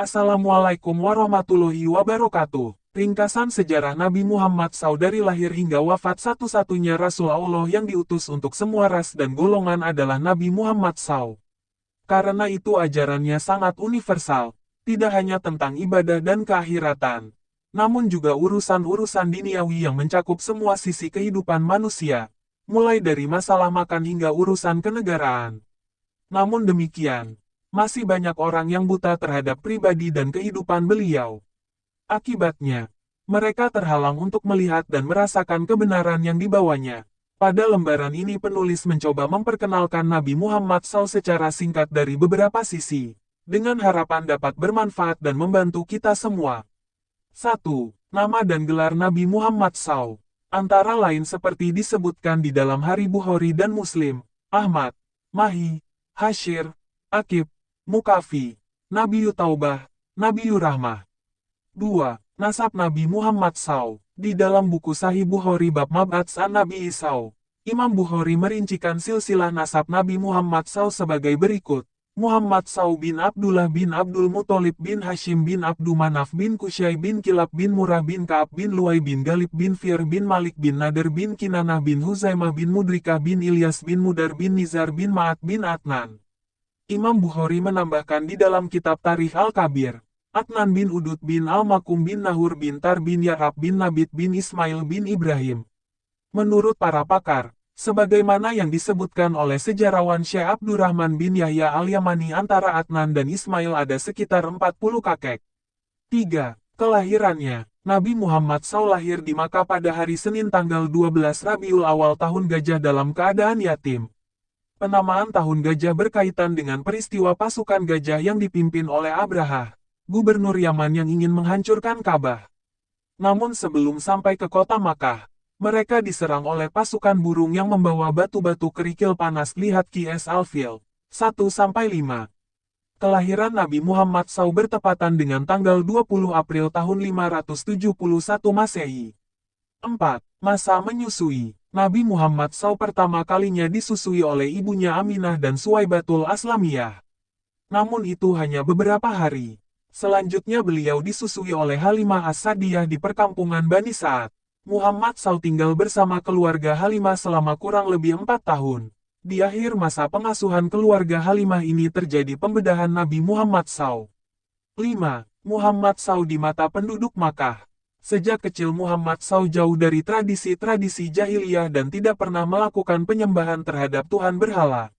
Assalamualaikum warahmatullahi wabarakatuh. Ringkasan sejarah Nabi Muhammad SAW dari lahir hingga wafat. Satu-satunya Rasul Allah yang diutus untuk semua ras dan golongan adalah Nabi Muhammad SAW. Karena itu ajarannya sangat universal, tidak hanya tentang ibadah dan keakhiratan, namun juga urusan-urusan duniawi yang mencakup semua sisi kehidupan manusia, mulai dari masalah makan hingga urusan kenegaraan. Namun demikian, masih banyak orang yang buta terhadap pribadi dan kehidupan beliau. Akibatnya, mereka terhalang untuk melihat dan merasakan kebenaran yang dibawanya. Pada lembaran ini penulis mencoba memperkenalkan Nabi Muhammad SAW secara singkat dari beberapa sisi, dengan harapan dapat bermanfaat dan membantu kita semua. 1. Nama dan gelar Nabi Muhammad SAW. Antara lain seperti disebutkan di dalam Hari Bukhari dan Muslim, Ahmad, Mahi, Hashir, Akib, Mukafi, Nabiyu Taubah, Nabiyu Rahmah. 2. Nasab Nabi Muhammad SAW. Di dalam buku Sahih Bukhari bab Mab'ats an-Nabi SAW, Imam Bukhari merincikan silsilah nasab Nabi Muhammad SAW sebagai berikut. Muhammad SAW bin Abdullah bin Abdul Muthalib bin Hashim bin Abdu Manaf bin Qusay bin Kilab bin Murrah bin Ka'ab bin Luay bin Galib bin Fir bin Malik bin Nadir bin Kinanah bin Huzaimah bin Mudrikah bin Ilyas bin Mudar bin Nizar bin Ma'at bin Adnan. Imam Bukhari menambahkan di dalam kitab Tarikh Al-Kabir, Adnan bin Udud bin Al-Makum bin Nahur bin Tar bin Yarab bin Nabit bin Ismail bin Ibrahim. Menurut para pakar, sebagaimana yang disebutkan oleh sejarawan Syekh Abdurrahman bin Yahya Al-Yamani, antara Adnan dan Ismail ada sekitar 40 kakek. 3. Kelahirannya. Nabi Muhammad SAW lahir di Makkah pada hari Senin tanggal 12 Rabiul Awal tahun Gajah dalam keadaan yatim. Penamaan tahun Gajah berkaitan dengan peristiwa pasukan gajah yang dipimpin oleh Abraha, gubernur Yaman yang ingin menghancurkan Ka'bah. Namun sebelum sampai ke kota Makkah, mereka diserang oleh pasukan burung yang membawa batu-batu kerikil panas. Lihat Qiyas Al-Fil 1-5. Kelahiran Nabi Muhammad SAW bertepatan dengan tanggal 20 April tahun 571 Masehi. 4. Masa menyusui. Nabi Muhammad SAW pertama kalinya disusui oleh ibunya Aminah dan Suwaibatul Aslamiyah. Namun itu hanya beberapa hari. Selanjutnya beliau disusui oleh Halimah As-Sadiyah di perkampungan Bani Sa'ad. Muhammad SAW tinggal bersama keluarga Halimah selama kurang lebih 4 tahun. Di akhir masa pengasuhan keluarga Halimah ini terjadi pembedahan Nabi Muhammad SAW. 5. Muhammad SAW di mata penduduk Makkah. Sejak kecil Muhammad SAW jauh dari tradisi-tradisi jahiliyah dan tidak pernah melakukan penyembahan terhadap Tuhan berhala.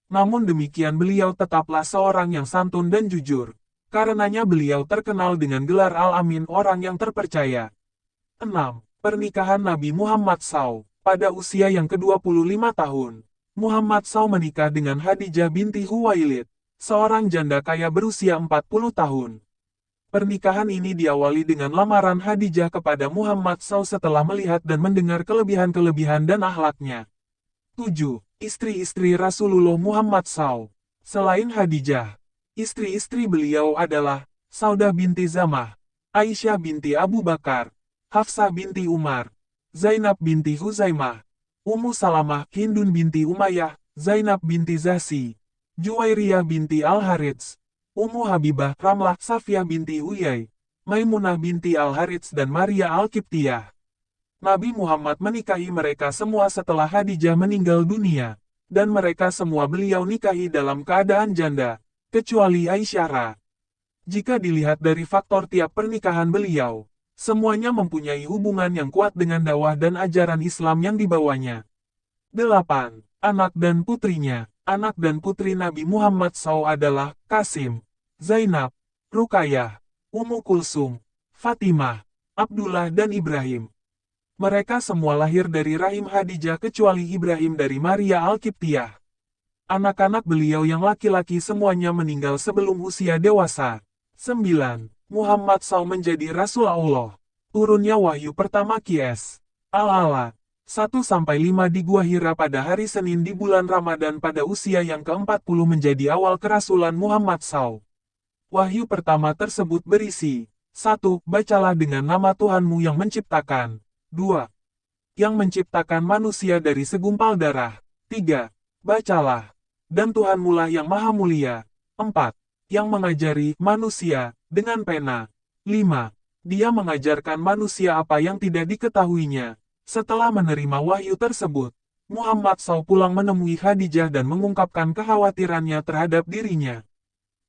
Namun demikian beliau tetaplah seorang yang santun dan jujur. Karenanya beliau terkenal dengan gelar Al-Amin, orang yang terpercaya. 6. Pernikahan Nabi Muhammad SAW. Pada usia yang ke-25 tahun, Muhammad SAW menikah dengan Khadijah binti Huwailid, seorang janda kaya berusia 40 tahun. Pernikahan ini diawali dengan lamaran Khadijah kepada Muhammad SAW setelah melihat dan mendengar kelebihan-kelebihan dan akhlaknya. 7. Istri-istri Rasulullah Muhammad SAW. Selain Khadijah, istri-istri beliau adalah Saudah binti Zamah, Aisyah binti Abu Bakar, Hafsah binti Umar, Zainab binti Huzaimah, Ummu Salamah, Hindun binti Umayyah, Zainab binti Zahsi, Juwairiyah binti Al-Harits, Ummu Habibah, Ramlah, Safiyah binti Uyay, Maimunah binti Al-Harits dan Maria Al-Qibtiyah. Nabi Muhammad menikahi mereka semua setelah Khadijah meninggal dunia, dan mereka semua beliau nikahi dalam keadaan janda, kecuali Aisyah. Jika dilihat dari faktor tiap pernikahan beliau, semuanya mempunyai hubungan yang kuat dengan dakwah dan ajaran Islam yang dibawanya. 8. Anak dan putrinya. Anak dan putri Nabi Muhammad SAW adalah Qasim, Zainab, Ruqayyah, Ummu Kulsum, Fatimah, Abdullah dan Ibrahim. Mereka semua lahir dari rahim Khadijah kecuali Ibrahim dari Maria Al-Qibtiyah. Anak-anak beliau yang laki-laki semuanya meninggal sebelum usia dewasa. 9. Muhammad SAW menjadi Rasul Allah. Turunnya wahyu pertama Qiyas Al-Ala 1-5 di Gua Hira pada hari Senin di bulan Ramadan pada usia yang ke-40 menjadi awal kerasulan Muhammad SAW. Wahyu pertama tersebut berisi: 1. Bacalah dengan nama Tuhanmu yang menciptakan. 2. Yang menciptakan manusia dari segumpal darah. 3. Bacalah. Dan Tuhanmulah yang maha mulia. 4. Yang mengajari manusia dengan pena. 5. Dia mengajarkan manusia apa yang tidak diketahuinya. Setelah menerima wahyu tersebut, Muhammad SAW pulang menemui Khadijah dan mengungkapkan kekhawatirannya terhadap dirinya.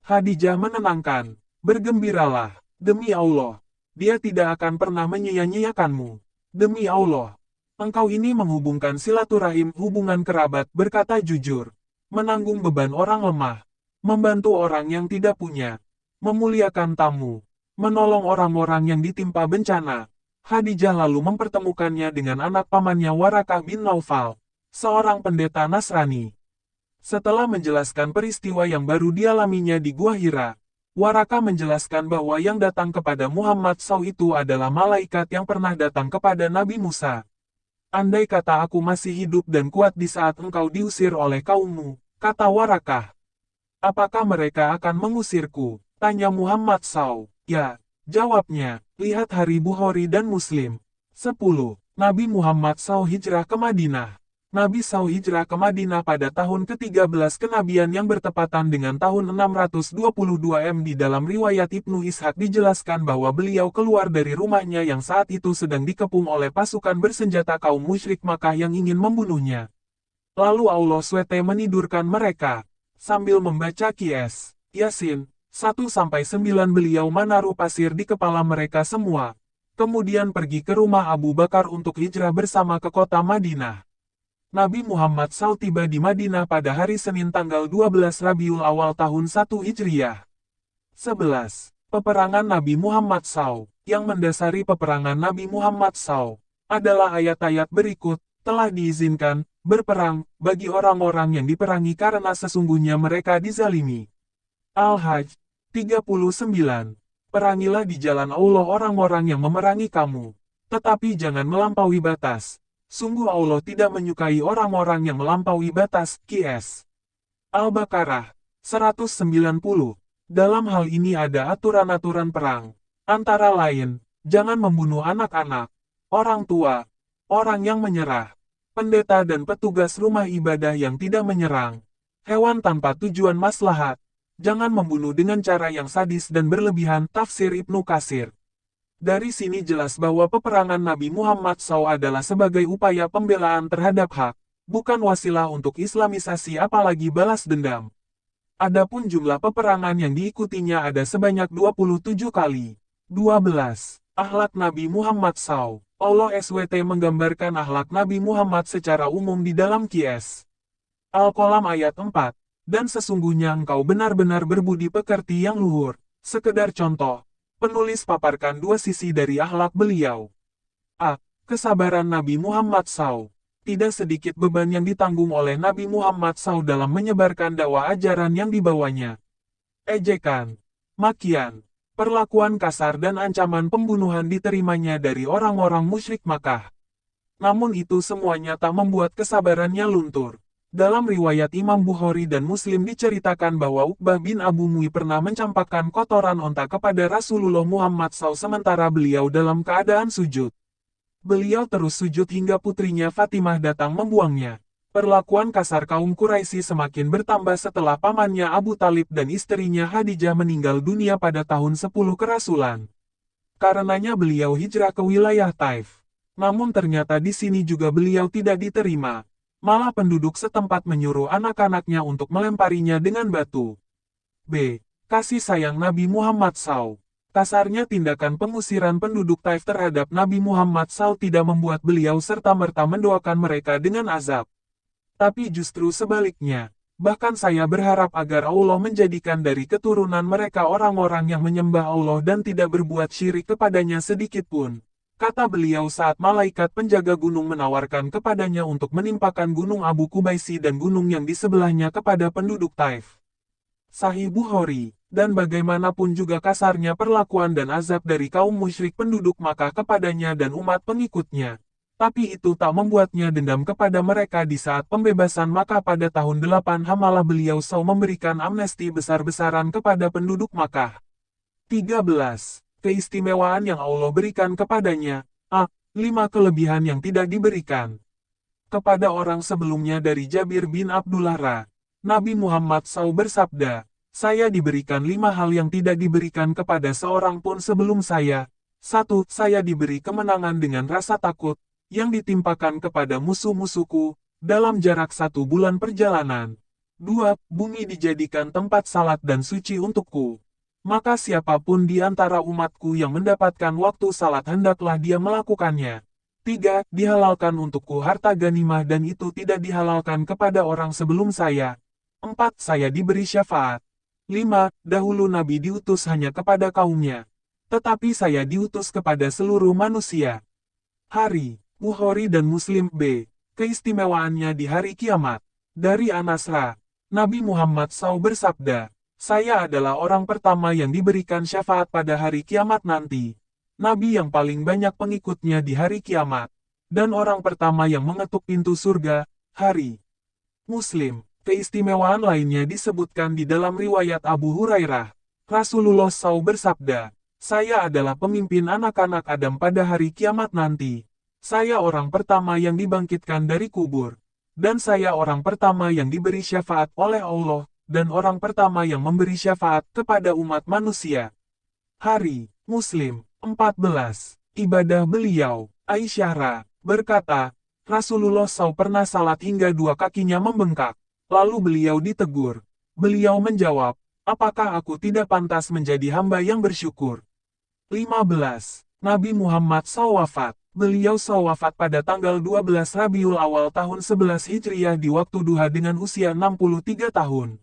Khadijah menenangkan, "Bergembiralah, demi Allah. Dia tidak akan pernah menyia-nyiakanmu. Demi Allah. Engkau ini menghubungkan silaturahim hubungan kerabat berkata jujur. Menanggung beban orang lemah. Membantu orang yang tidak punya. Memuliakan tamu. Menolong orang-orang yang ditimpa bencana." Khadijah lalu mempertemukannya dengan anak pamannya Warakah bin Naufal, seorang pendeta Nasrani. Setelah menjelaskan peristiwa yang baru dialaminya di Gua Hira, Warakah menjelaskan bahwa yang datang kepada Muhammad SAW itu adalah malaikat yang pernah datang kepada Nabi Musa. "Andai kata aku masih hidup dan kuat di saat engkau diusir oleh kaummu," kata Warakah. "Apakah mereka akan mengusirku?" tanya Muhammad SAW. "Ya," jawabnya. Lihat Hari Bukhari dan Muslim. 10. Nabi Muhammad SAW hijrah ke Madinah. Nabi SAW hijrah ke Madinah pada tahun ke-13 kenabian yang bertepatan dengan tahun 622 di dalam riwayat Ibnu Ishaq dijelaskan bahwa beliau keluar dari rumahnya yang saat itu sedang dikepung oleh pasukan bersenjata kaum musyrik Makkah yang ingin membunuhnya. Lalu Allah SWT menidurkan mereka. Sambil membaca Qiyas, Yasin, 1-9 beliau menaruh pasir di kepala mereka semua. Kemudian pergi ke rumah Abu Bakar untuk hijrah bersama ke kota Madinah. Nabi Muhammad SAW tiba di Madinah pada hari Senin tanggal 12 Rabiul Awal tahun 1 Hijriah. 11. Peperangan Nabi Muhammad SAW. Yang mendasari peperangan Nabi Muhammad SAW adalah ayat-ayat berikut, "Telah diizinkan berperang bagi orang-orang yang diperangi karena sesungguhnya mereka dizalimi." Al-Hajj 39. Perangilah di jalan Allah orang-orang yang memerangi kamu. Tetapi jangan melampaui batas. Sungguh Allah tidak menyukai orang-orang yang melampaui batas. Qs. Al-Baqarah 190. Dalam hal ini ada aturan-aturan perang. Antara lain, jangan membunuh anak-anak, orang tua, orang yang menyerah, pendeta dan petugas rumah ibadah yang tidak menyerang, hewan tanpa tujuan maslahat. Jangan membunuh dengan cara yang sadis dan berlebihan. Tafsir Ibnu Katsir. Dari sini jelas bahwa peperangan Nabi Muhammad SAW adalah sebagai upaya pembelaan terhadap hak, bukan wasilah untuk islamisasi apalagi balas dendam. Adapun jumlah peperangan yang diikutinya ada sebanyak 27 kali. 12. Akhlak Nabi Muhammad SAW. Allah SWT menggambarkan akhlak Nabi Muhammad secara umum di dalam Qiyas. Al-Qalam ayat 4. Dan sesungguhnya engkau benar-benar berbudi pekerti yang luhur. Sekedar contoh, penulis paparkan dua sisi dari akhlak beliau. A. Kesabaran Nabi Muhammad SAW. Tidak sedikit beban yang ditanggung oleh Nabi Muhammad SAW dalam menyebarkan dakwah ajaran yang dibawanya. Ejekan, makian, perlakuan kasar dan ancaman pembunuhan diterimanya dari orang-orang musyrik Makkah. Namun itu semuanya tak membuat kesabarannya luntur. Dalam riwayat Imam Bukhari dan Muslim diceritakan bahwa Uqbah bin Abu Mu'i pernah mencampakkan kotoran onta kepada Rasulullah Muhammad SAW sementara beliau dalam keadaan sujud. Beliau terus sujud hingga putrinya Fatimah datang membuangnya. Perlakuan kasar kaum Quraisy semakin bertambah setelah pamannya Abu Talib dan istrinya Khadijah meninggal dunia pada tahun 10 kerasulan. Karenanya beliau hijrah ke wilayah Taif. Namun ternyata di sini juga beliau tidak diterima. Malah penduduk setempat menyuruh anak-anaknya untuk melemparinya dengan batu. B. Kasih sayang Nabi Muhammad SAW. Kasarnya tindakan pengusiran penduduk Taif terhadap Nabi Muhammad SAW tidak membuat beliau serta-merta mendoakan mereka dengan azab. Tapi justru sebaliknya. Bahkan saya berharap agar Allah menjadikan dari keturunan mereka orang-orang yang menyembah Allah dan tidak berbuat syirik kepadanya sedikit pun. Kata beliau saat malaikat penjaga gunung menawarkan kepadanya untuk menimpakan gunung Abu Kubaisi dan gunung yang di sebelahnya kepada penduduk Taif. Sahih Bukhari, dan bagaimanapun juga kasarnya perlakuan dan azab dari kaum musyrik penduduk Makkah kepadanya dan umat pengikutnya. Tapi itu tak membuatnya dendam kepada mereka di saat pembebasan Makkah pada tahun 8 Hamalah beliau SAW memberikan amnesti besar-besaran kepada penduduk Makkah. 13. Keistimewaan yang Allah berikan kepadanya. A. 5 kelebihan yang tidak diberikan kepada orang sebelumnya dari Jabir bin Abdullah Nabi Muhammad SAW bersabda, Saya diberikan 5 hal yang tidak diberikan kepada seorang pun sebelum saya. 1. Saya diberi kemenangan dengan rasa takut, yang ditimpakan kepada musuh-musuhku, dalam jarak 1 bulan perjalanan. 2. Bumi dijadikan tempat salat dan suci untukku. Maka siapapun di antara umatku yang mendapatkan waktu salat hendaklah dia melakukannya. 3. Dihalalkan untukku harta ganimah dan itu tidak dihalalkan kepada orang sebelum saya. 4. Saya diberi syafaat. 5. Dahulu Nabi diutus hanya kepada kaumnya. Tetapi saya diutus kepada seluruh manusia. Hari, Bukhari dan Muslim B. Keistimewaannya di hari kiamat. Dari Anas Ra. Nabi Muhammad SAW bersabda, saya adalah orang pertama yang diberikan syafaat pada hari kiamat nanti. Nabi yang paling banyak pengikutnya di hari kiamat. Dan orang pertama yang mengetuk pintu surga, hari Muslim. Keistimewaan lainnya disebutkan di dalam riwayat Abu Hurairah. Rasulullah SAW bersabda, saya adalah pemimpin anak-anak Adam pada hari kiamat nanti. Saya orang pertama yang dibangkitkan dari kubur. Dan saya orang pertama yang diberi syafaat oleh Allah, dan orang pertama yang memberi syafaat kepada umat manusia. Hari Muslim 14. Ibadah beliau, Aisyah Ra. Berkata, Rasulullah SAW pernah salat hingga 2 kakinya membengkak. Lalu beliau ditegur. Beliau menjawab, apakah aku tidak pantas menjadi hamba yang bersyukur? 15. Nabi Muhammad SAW wafat. Beliau wafat pada tanggal 12 Rabiul Awal tahun 11 Hijriah di waktu duha dengan usia 63 tahun.